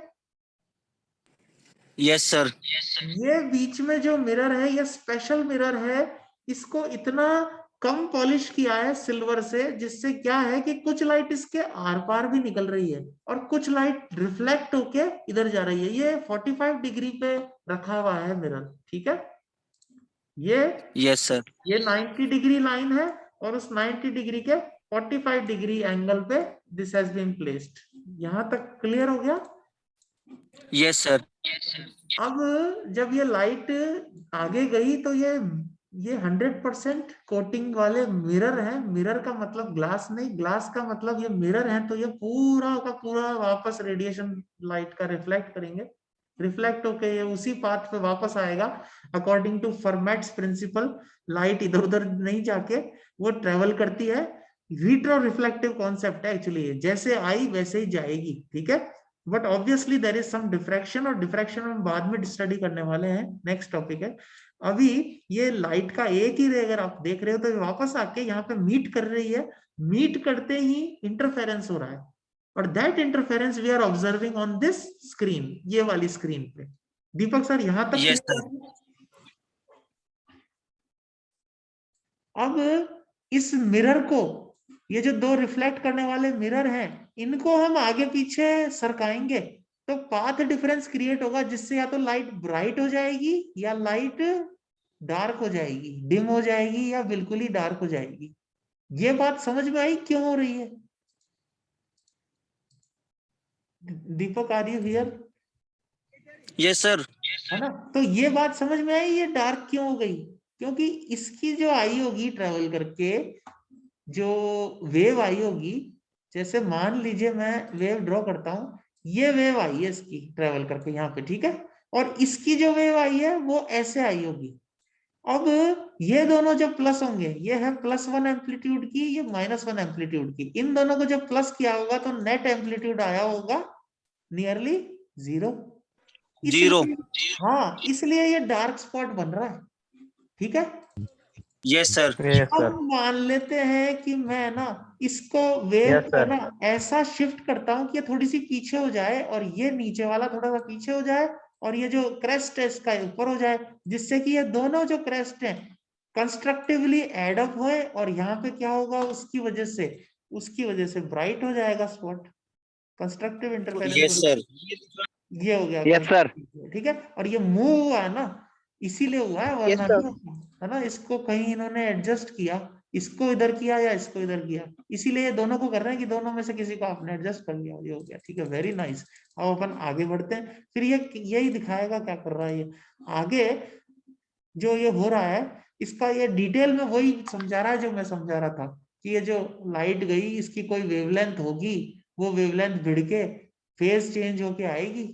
[SPEAKER 3] Yes sir.
[SPEAKER 1] ये बीच में जो मिरर है, ये स्पेशल मिरर है, इसको इतना कम पॉलिश किया है सिल्वर से, जिससे क्या है कि कुछ लाइट इसके आर पार भी निकल रही है और कुछ लाइट रिफ्लेक्ट होके इधर जा रही है। ये 45 डिग्री पे रखा हुआ है मिरर। ठीक है, ये
[SPEAKER 3] यस सर।
[SPEAKER 1] ये 90 डिग्री लाइन है और उस 90 डिग्री के 45 डिग्री एंगल पे दिस हैज बीन प्लेस्ड। यहां तक क्लियर हो गया?
[SPEAKER 3] Yes sir.
[SPEAKER 1] अब जब ये लाइट आगे गई, तो ये 100% कोटिंग वाले मिरर हैं। मिरर का मतलब ग्लास नहीं, ग्लास का मतलब ये मिरर है, तो ये पूरा का पूरा वापस रेडिएशन लाइट का रिफ्लेक्ट करेंगे। रिफ्लेक्ट होके ये उसी पाथ पे वापस आएगा। According to Fermat's principle, light इधर उधर नहीं जाके वो ट्रेवल करती है। रिट्रो रिफ्लेक्टिव कॉन्सेप्ट है एक्चुअली, जैसे आई वैसे ही जाएगी। ठीक है, but obviously there is some diffraction, और डिफ्रैक्शन हम बाद में स्टडी करने वाले हैं, नेक्स्ट टॉपिक है। अभी ये लाइट का एक ही रे अगर आप देख रहे हो, तो वापस आके यहाँ पे मीट कर रही है। मीट करते ही इंटरफेरेंस हो रहा है, और that interference we are observing on this screen, ये वाली स्क्रीन पे। दीपक सर यहां तक?
[SPEAKER 3] Yes sir.
[SPEAKER 1] अब इस मिरर को, ये जो दो रिफ्लेक्ट करने वाले मिरर हैं, इनको हम आगे पीछे सरकाएंगे, तो पाथ डिफरेंस क्रिएट होगा, जिससे या तो लाइट ब्राइट हो जाएगी या लाइट डार्क हो जाएगी, डिम हो जाएगी या बिल्कुल ही डार्क हो जाएगी। ये बात समझ में आई क्यों हो रही है? Deepak are you here?
[SPEAKER 3] Yes sir.
[SPEAKER 1] है ना? तो ये बात समझ में आई ये डार्क क्यों हो गई? क्योंकि इसकी जो आई होगी ट्रेवल करके, जो वेव आई होगी, जैसे मान लीजिए मैं वेव ड्रॉ करता हूं, ये वेव आई है इसकी ट्रेवल करके यहाँ पे। ठीक है, और इसकी जो वेव आई है वो ऐसे आई होगी। अब ये दोनों जब प्लस होंगे, ये है +1 एम्पलीट्यूड की, ये -1 एम्पलीट्यूड की, इन दोनों को जब प्लस किया होगा तो नेट एम्पलीट्यूड आया होगा नियरली 0।
[SPEAKER 3] जीरो।
[SPEAKER 1] इसलिए हाँ, इसलिए ये डार्क स्पॉट बन रहा है। ठीक है,
[SPEAKER 3] यस सर।
[SPEAKER 2] Yes, sir.
[SPEAKER 1] अब मान लेते हैं कि मैं ना इसको वेव
[SPEAKER 2] Yes,
[SPEAKER 1] को
[SPEAKER 2] sir.
[SPEAKER 1] ना ऐसा शिफ्ट करता हूं कि ये थोड़ी सी पीछे हो जाए और ये नीचे वाला थोड़ा सा पीछे हो जाए और ये जो क्रेस्ट है इसका ऊपर हो जाए, जिससे कि ये दोनों जो क्रेस्ट हैं कंस्ट्रक्टिवली एड अप होए और यहाँ पे क्या होगा, उसकी वजह से ब्राइट हो जाएगा spot. Constructive
[SPEAKER 3] yes
[SPEAKER 1] interference
[SPEAKER 3] sir.
[SPEAKER 1] ये हो गया।
[SPEAKER 2] Yes, sir.
[SPEAKER 1] ठीक है, और ये मूव हुआ है ना, इसीलिए हुआ है,
[SPEAKER 5] Yes,
[SPEAKER 1] वरना
[SPEAKER 5] sir.
[SPEAKER 1] नहीं होता, है ना। इसको कहीं इन्होंने एडजस्ट किया, इसको इधर किया या इसको इधर किया, इसीलिए ये दोनों को कर रहे हैं कि दोनों में से किसी को आपने एडजस्ट कर लिया, ये हो गया। ठीक है, वेरी नाइस। अब अपन आगे बढ़ते हैं, फिर ये यही दिखाएगा क्या कर रहा है ये आगे। जो ये हो रहा है इसका ये डिटेल में वही समझा रहा है जो मैं समझा रहा था कि ये जो लाइट गई इसकी कोई वेवलेंथ होगी, वो वेवलेंथ भिड़ के फेज चेंज होके आएगी।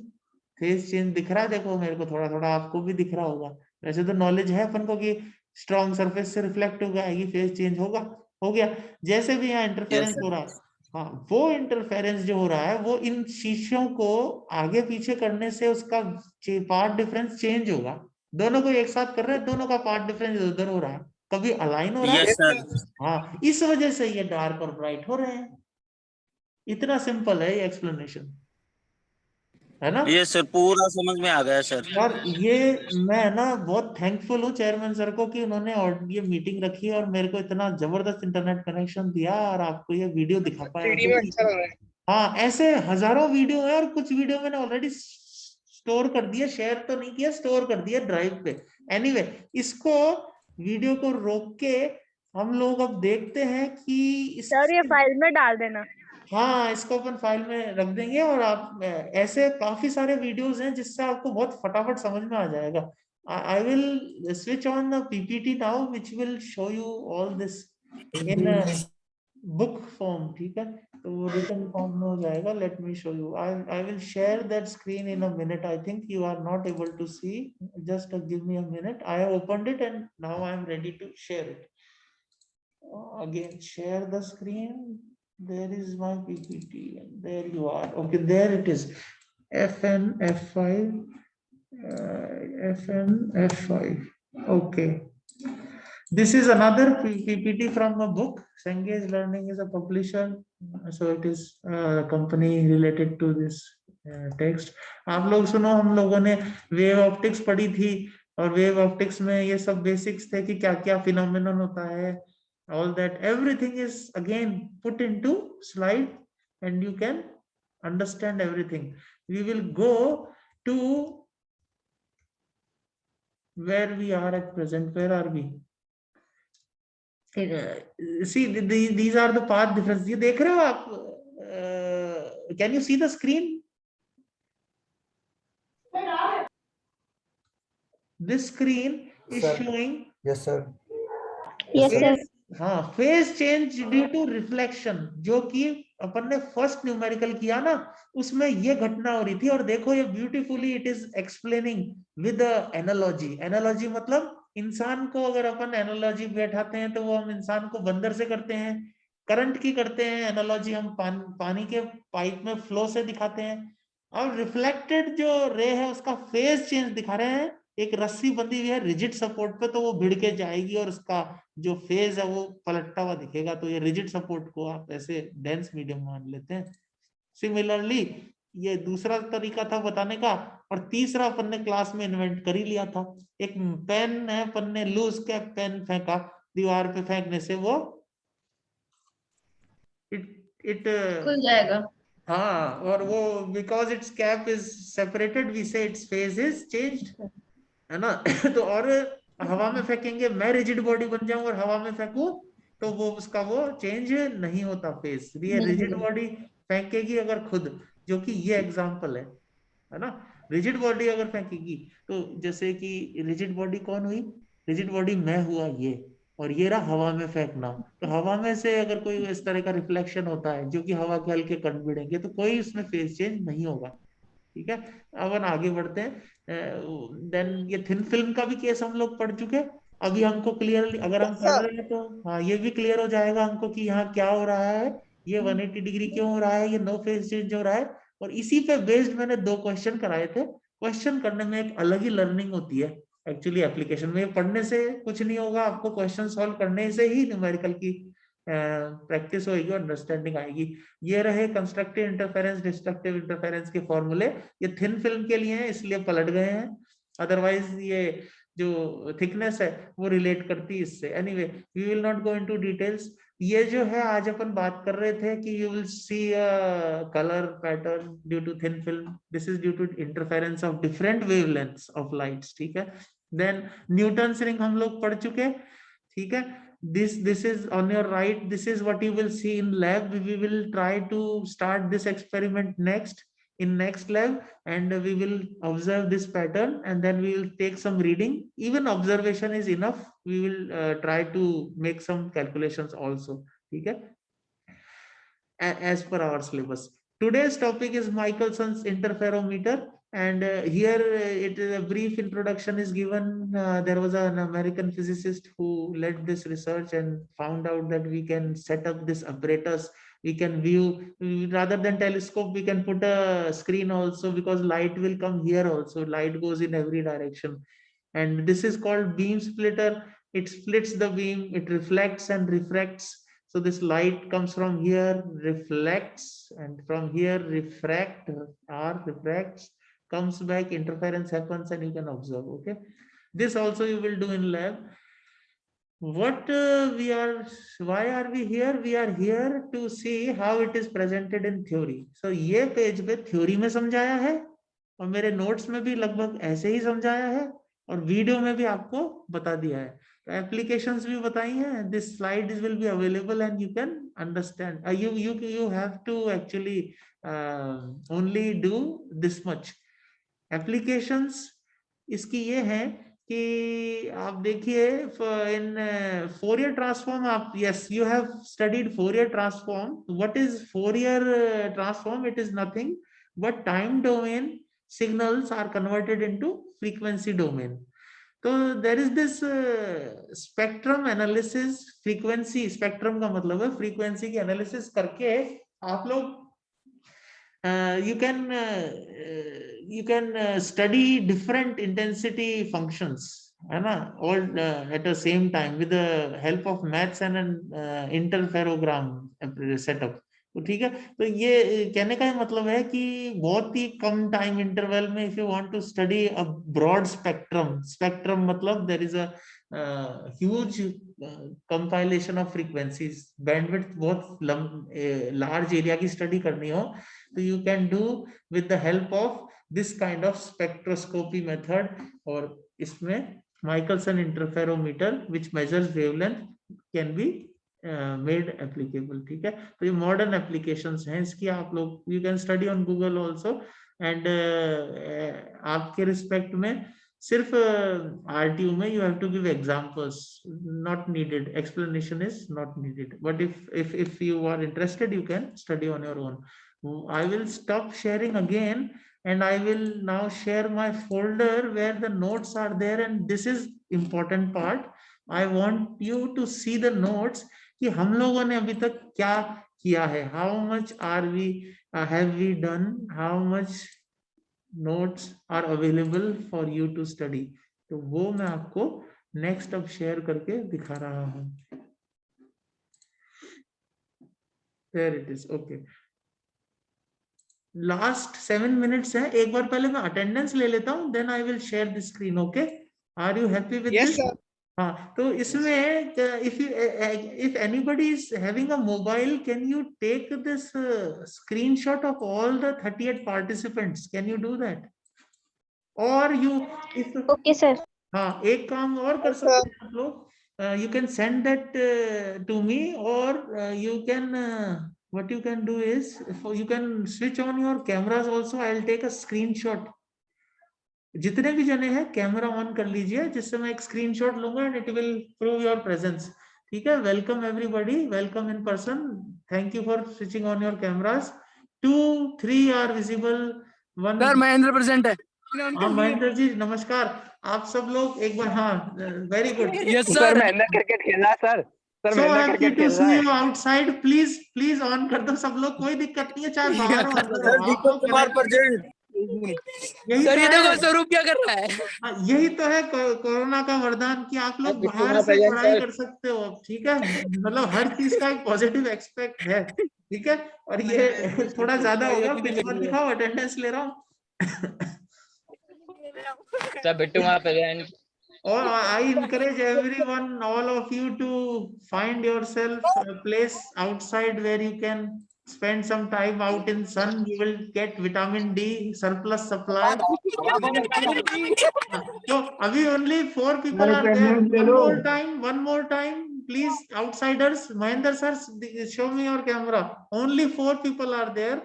[SPEAKER 1] फेज चेंज दिख रहा है, देखो मेरे को थोड़ा थोड़ा, आपको भी दिख रहा होगा। वैसे तो नॉलेज है अपन को कि स्ट्रॉन्ग सरफेस से रिफ्लेक्ट होगा आएगी, फेज चेंज होगा, हो गया। जैसे भी यहाँ इंटरफेरेंस हो रहा है, हाँ, वो इंटरफेरेंस जो हो रहा है वो इन शीशों को आगे पीछे करने से उसका पार्ट डिफरेंस चेंज होगा। दोनों को एक साथ कर रहे हैं, दोनों का पार्ट डिफरेंस उधर हो रहा है, कभी अलाइन हो रहा है।
[SPEAKER 3] Yes sir.
[SPEAKER 1] हाँ, इस वजह से ये डार्क और ब्राइट हो रहे हैं। इतना सिंपल है ये एक्सप्लेनेशन, है ना।
[SPEAKER 3] यस सर, पूरा समझ में आ गया सर।
[SPEAKER 1] और ये मैं ना बहुत थैंकफुल हूँ चेयरमैन सर को कि उन्होंने और ये मीटिंग रखी और मेरे को इतना जबरदस्त इंटरनेट कनेक्शन दिया और आपको ये वीडियो दिखा पाया,
[SPEAKER 5] 3D में अच्छा लग रहा है।
[SPEAKER 1] हाँ, ऐसे हजारों वीडियो है और कुछ वीडियो मैंने ऑलरेडी स्टोर कर दिया, शेयर तो नहीं किया, स्टोर कर दिया ड्राइव पे। एनीवे इसको वीडियो को रोक के हम लोग अब देखते हैं कि
[SPEAKER 4] सर ये फाइल में डाल देना।
[SPEAKER 1] हाँ, इसको अपन फाइल में रख देंगे और आप ऐसे काफी सारे वीडियोस हैं जिससे आपको बहुत फटाफट समझ में आ जाएगा। I will switch on the PPT now which will show you all this in book form. ठीक है, तो रिटन फॉर्म में हो जाएगा। Let me show you, I will share that screen in a minute. I think you are not able to see, just give me a minute. I have opened it and now I am ready to share it. Again, share the screen. There is my PPT and there you are. Okay, there it is. FN F5. FN F5. Okay. This is another PPT from a book. Cengage Learning is a publisher, so it is a company related to this text. आप लोग सुनो, हम लोगों ने wave optics पढ़ी थी और wave optics में ये सब बेसिक्स थे कि क्या क्या फिनोमेनन होता है। All that, everything is again put into slide and you can understand everything. We will go to where we are at present. Where are we? See, these are the path difference. ये देख रहे हो आप? Can you see the screen? This screen is showing.
[SPEAKER 6] Yes, sir.
[SPEAKER 4] Yes sir.
[SPEAKER 1] हाँ, phase change due to reflection, जो कि अपन ने first numerical किया ना, उसमें ये घटना हो रही थी। और देखो ये beautifully it is explaining with analogy. Analogy मतलब इंसान को अगर अपन एनालॉजी बैठाते हैं तो वो हम इंसान को बंदर से करते हैं, करंट की करते हैं एनालॉजी हम पानी के पाइप में फ्लो से दिखाते हैं। और रिफ्लेक्टेड जो रे है उसका फेज चेंज दिखा रहे हैं। एक रस्सी बंधी हुई है रिजिड सपोर्ट पे, तो वो भिड़ के जाएगी और उसका जो फेज है वो पलटता हुआ दिखेगा। तो ये रिजिड सपोर्ट को आप ऐसे डेंस मीडियम मान लेते हैं। सिमिलरली ये दूसरा तरीका था बताने का, और तीसरा अपन ने क्लास में इन्वेंट कर ही लिया था। एक पेन है, अपन ने लूज कैप पेन फेंका, दीवार पे फेंकने से वो इट
[SPEAKER 4] खुल जाएगा।
[SPEAKER 1] हाँ, और वो because its gap is separated we say its phase is changed, है ना। तो और हवा में फेंकेंगे, मैं रिजिड बॉडी बन जाऊं और हवा में फेंकूं तो वो उसका वो चेंज नहीं होता फेस। ये रिजिड बॉडी फेंकेगी अगर खुद, जो कि ये एग्जांपल है ना। रिजिड बॉडी अगर फेंकेगी तो जैसे कि रिजिड बॉडी कौन हुई, रिजिड बॉडी मैं हुआ ये, और ये रहा हवा में फेंकना। तो हवा में से अगर कोई इस तरह का रिफ्लेक्शन होता है जो कि हवा के हल्के कण भिड़ेंगे तो कोई उसमें फेस चेंज नहीं होगा। ठीक है, अब आगे बढ़ते हैं। देन ये थिन फिल्म का भी केस हम लोग पढ़ चुके। अभी हमको क्लियर, अगर हम
[SPEAKER 5] Yes,
[SPEAKER 1] पढ़
[SPEAKER 5] sir.
[SPEAKER 1] रहे हैं तो हाँ ये भी क्लियर हो जाएगा हमको कि यहाँ क्या हो रहा है, ये 180 डिग्री क्यों हो रहा है, ये नो फेज चेंज हो रहा है। और इसी पे बेस्ड मैंने 2 क्वेश्चन कराए थे। क्वेश्चन करने में एक अलग ही लर्निंग होती है एक्चुअली, एप्लीकेशन में पढ़ने से कुछ नहीं होगा, आपको क्वेश्चन सॉल्व करने से ही न्यूमेरिकल की प्रैक्टिस होगी, अंडरस्टैंडिंग आएगी। ये रहे कंस्ट्रक्टिव इंटरफेरेंस, डिस्ट्रक्टिव इंटरफेरेंस के फॉर्मूले। ये थिन फिल्म के लिए हैं इसलिए पलट गए हैं, अदरवाइज ये जो थिकनेस है वो रिलेट करती है इससे। Anyway we will not go into details. ये जो है आज अपन बात कर रहे थे कि you will see a colour pattern due to thin film, this is due to interference of different wavelengths of lights, ठीक है। देन न्यूटन्स रिंग हम लोग पढ़ चुके, ठीक है। this is on your right, this is what you will see in lab. We will try to start this experiment next lab, and we will observe this pattern, and then we will take some reading. Even observation is enough. We will try to make some calculations also, okay, as per our syllabus. Today's topic is Michelson's interferometer, and here it is a brief introduction is given. There was an American physicist who led this research and found out that we can set up this apparatus. We can view, rather than telescope, we can put a screen also, because light will come here also. Light goes in every direction, and this is called beam splitter. It splits the beam, it reflects and refracts. So this light comes from here, reflects, and from here refract or refracts, comes back, interference happens, and you can observe. Okay, this also you will do in lab. What why are we here? We are here to see how it is presented in theory. So ये page पे theory में समझाया है, और मेरे notes में भी लगभग ऐसे ही समझाया है, और वीडियो में भी आपको बता दिया है, एप्लीकेशंस भी बताई हैं. This slide will be available and you can understand. You have to actually only do this much. Applications इसकी ये है कि आप देखिए इन फोरियर ट्रांसफॉर्म, आप yes you have studied Fourier transform. What is Fourier transform? It is nothing but time domain signals are converted into frequency domain. So there is this spectrum analysis. frequency spectrum का मतलब है frequency की analysis करके आप लोग you can study different intensity functions, है ना, all at the same time with the help of maths and an interferogram setup. तो ठीक है, तो ये कहने का मतलब है कि बहुत ही कम टाइम इंटरवल में if you want to study a broad spectrum मतलब there is a huge compilation of frequencies, bandwidth बहुत लार्ज एरिया की स्टडी करनी हो तो you can do with the help of this kind of spectroscopy method. और इसमें Michelson interferometer which measures wavelength can be made applicable. ठीक है, तो ये मॉडर्न एप्लीकेशंस हैं इसकी. आप लोग you can study on Google also. And आपके रिस्पेक्ट में सिर्फ आरटीयू में you have to give examples, not needed explanation is not needed. But if you are interested you can study on your own. I will stop sharing again and I will now share my folder where the notes are there, and this is important part. I want you to see the notes कि हम लोगों ने अभी तक क्या किया है, how much are we have we done, how much notes are available for you to study. तो वो मैं आपको नेक्स्ट अब शेयर करके दिखा रहा हूं. There it is. Okay, last 7 minutes है. एक बार पहले मैं अटेंडेंस ले लेता हूं, then I will share the screen. Okay, are you happy with
[SPEAKER 5] Yes,
[SPEAKER 1] this?
[SPEAKER 5] sir.
[SPEAKER 1] हाँ, तो इसमें if anybody is having a mobile, can you take this screenshot of all the 38 participants? Can you do that? Or you if
[SPEAKER 4] Okay, sir.
[SPEAKER 1] हाँ, एक काम और कर
[SPEAKER 5] Yes,
[SPEAKER 1] सकते
[SPEAKER 5] sir.
[SPEAKER 1] हैं आप लोग. You can send that to me, or you can what you can do is you can switch on your cameras also. I'll take a screenshot. जितने भी जने हैं कैमरा ऑन कर लीजिए, जिससे मैं एक स्क्रीनशॉट लूंगा and it will prove your presence. ठीक है, welcome everybody, welcome in person. Thank you for switching on your cameras. 2, 3 are visible, one
[SPEAKER 5] sir Mahendra present है।
[SPEAKER 1] हाँ महेंद्र जी नमस्कार। आप सब लोग एक बार, हाँ very good.
[SPEAKER 5] Yes
[SPEAKER 7] sir
[SPEAKER 5] sir.
[SPEAKER 7] Mahendra cricket खेल रहा है सर। Sir
[SPEAKER 1] so
[SPEAKER 7] Mahendra
[SPEAKER 1] happy
[SPEAKER 7] cricket
[SPEAKER 1] टू
[SPEAKER 7] खेल रहा
[SPEAKER 1] सी
[SPEAKER 7] है।
[SPEAKER 1] You outside. Please please on कर दो सब लोग, कोई दिक्कत नहीं है, चाहे बाहर हो अंदर
[SPEAKER 3] सर
[SPEAKER 1] हो, आप
[SPEAKER 3] दीपक
[SPEAKER 1] लोग
[SPEAKER 3] कुमार
[SPEAKER 1] connect-
[SPEAKER 3] प्रेजेंट।
[SPEAKER 1] यही
[SPEAKER 5] सर
[SPEAKER 1] तो
[SPEAKER 5] ये
[SPEAKER 1] है,
[SPEAKER 5] देखो स्वरूप क्या कर रहा है।
[SPEAKER 1] हाँ, यही तो है कोरोना का वरदान कि आप लोग बाहर से पढ़ाई कर सकते हो अब, ठीक है। मतलब हर चीज का एक पॉजिटिव एक्सपेक्ट है, ठीक है। और ये थोड़ा ज्यादा हो गया, पिच मत दिखाओ, अटेंडेंस ले रहा हूँ।
[SPEAKER 7] सर बिट्टू वहाँ पे
[SPEAKER 1] Or I encourage everyone, all of you, to find yourself a place outside where you can spend some time out in sun. You will get vitamin D surplus supply. So abhi only 4 people are there. One more time, please, outsiders. Mahendra sir, show me your camera. Only 4 people are there.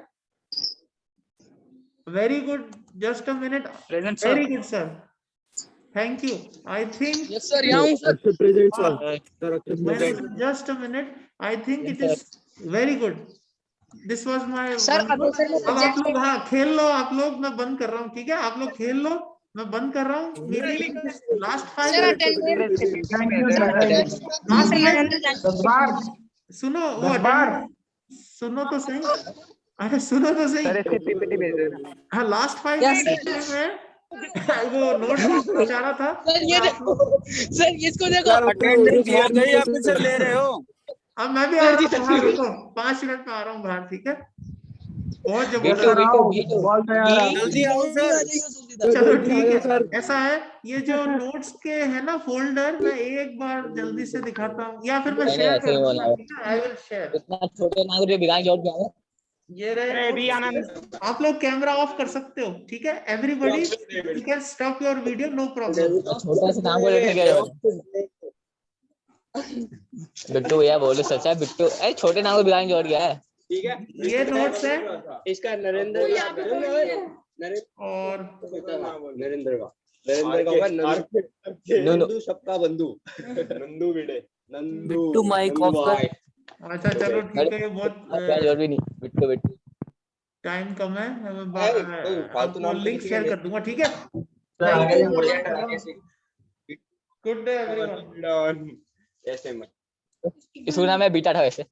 [SPEAKER 1] Very good. Just a minute.
[SPEAKER 5] Present
[SPEAKER 1] Very good, sir. Thank you. I think.
[SPEAKER 5] Yes sir यहाँ हूँ sir.
[SPEAKER 1] Just a minute. I think it is very good. This was my.
[SPEAKER 4] Sir,
[SPEAKER 1] अब आप लोग हाँ खेल लो, आप लोग, मैं बंद कर रहा हूँ, ठीक है। आप लोग खेल लो, मैं बंद कर रहा हूँ। मेरी लास्ट 5 सुनो, वो सुनो तो सही, अरे सुनो तो सही।
[SPEAKER 7] सर इसकी पीपीटी भेज देना।
[SPEAKER 1] हाँ लास्ट 5 मिनट में वो नोट्स पहुंचा रहा था।
[SPEAKER 5] सर ये देखो, सर इसको देखो।
[SPEAKER 3] अटेंडेंस दिया था या फिर सर ले रहे हो?
[SPEAKER 1] अब मैं भी आ रहा हूँ बाहर, रुको 5 मिनट में आ रहा हूँ बाहर, ठीक है। बहुत जबरदस्त।
[SPEAKER 3] जल्दी आओ सर।
[SPEAKER 1] चलो ठीक है, ऐसा है, ये जो नोट्स के है ना फोल्डर, मैं एक बार जल्दी से दिखाता हूँ, या फिर मैं शेयर कर दूंगा, ठीक है। आई विल शेयर।
[SPEAKER 7] इतना छोटे नागरिक बिगाड़ जोड़ के आए।
[SPEAKER 1] ये रहे, आप लोग कैमरा ऑफ कर सकते हो, ठीक है। Everybody you can stop your video, no problem.
[SPEAKER 7] छोटा सा नाम को लेके गए हो। बिट्टू भैया बोलो सच है, बिट्टू अरे छोटे नाम को बिगाड़ जोड़ गया है।
[SPEAKER 1] ये नोट्स है
[SPEAKER 6] इसका नरेंद्र
[SPEAKER 1] और
[SPEAKER 6] नरेंद्र का नंदू सबका बंधु नंदू भिड़े नंदू
[SPEAKER 5] बिट्टू माइक ऑफ कर।
[SPEAKER 1] अच्छा चलो ठीक है। ये बहुत
[SPEAKER 7] जोड़ भी नहीं बिट्टू बिट्टू।
[SPEAKER 1] टाइम कम है,
[SPEAKER 6] फालतू
[SPEAKER 1] आपको
[SPEAKER 6] नाम
[SPEAKER 1] लिंक शेयर कर दूंगा, ठीक है। Good day everyone.
[SPEAKER 6] ऐसे मत
[SPEAKER 7] इसका नाम है बीटा था वैसे।